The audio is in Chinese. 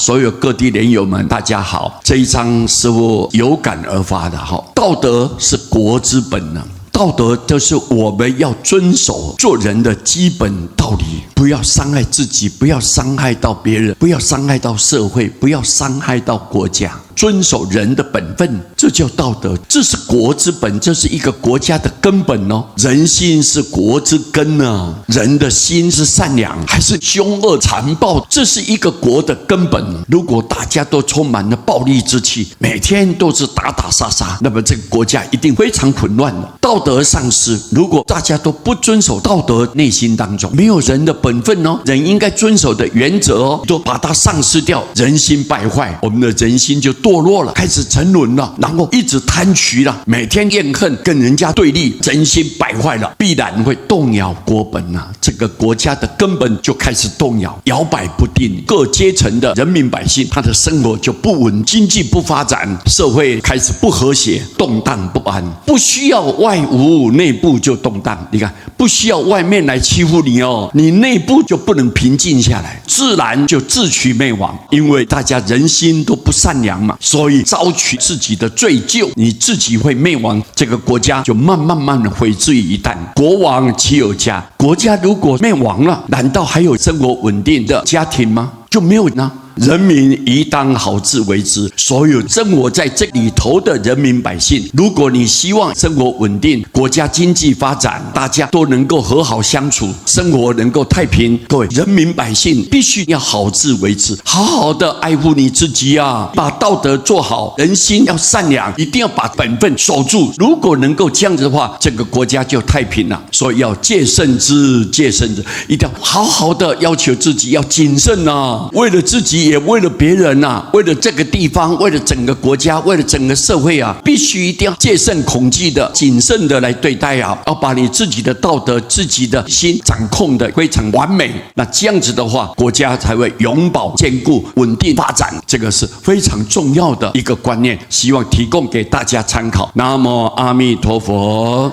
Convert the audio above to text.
所有各地莲友们，大家好。这一章师父有感而发的哈，道德是国之本呢。道德就是我们要遵守做人的基本道理，不要伤害自己，不要伤害到别人，不要伤害到社会，不要伤害到国家。遵守人的本分，这叫道德，这是国之本，这是一个国家的根本哦。人心是国之根啊，人的心是善良还是凶恶残暴，这是一个国的根本。如果大家都充满了暴力之气，每天都是打打杀杀，那么这个国家一定非常混乱的。道德丧失，如果大家都不遵守道德，内心当中没有人的本分哦，人应该遵守的原则哦，都把它丧失掉，人心败坏，我们的人心就堕落了，开始沉沦了，然后一直贪取了，每天怨恨，跟人家对立，人心败坏了，必然会动摇国本啊，这个国家的根本就开始动摇，摇摆不定，各阶层的人民百姓，他的生活就不稳，经济不发展，社会开始不和谐，动荡不安，不需要外无，内部就动荡。你看，不需要外面来欺负你哦，你内部就不能平静下来，自然就自取灭亡。因为大家人心都不善良嘛，所以招取自己的罪咎，你自己会灭亡，这个国家就慢慢的毁之于一旦。国亡岂有家？国家如果灭亡了，难道还有生活稳定的家庭吗？就没有呢。人民宜当好自为之，所有生活在这里头的人民百姓，如果你希望生活稳定，国家经济发展，大家都能够和好相处，生活能够太平，各位人民百姓必须要好自为之，好好的爱护你自己啊，把道德做好，人心要善良，一定要把本分守住。如果能够这样子的话，这个国家就太平了。所以要戒慎之，戒慎之，一定要好好的要求自己要谨慎啊，为了自己也为了别人啊，为了这个地方，为了整个国家，为了整个社会啊，必须一定要戒慎恐惧的、谨慎的来对待啊，要把你自己的道德、自己的心掌控的非常完美。那这样子的话，国家才会永保坚固、稳定发展。这个是非常重要的一个观念，希望提供给大家参考。南无阿弥陀佛。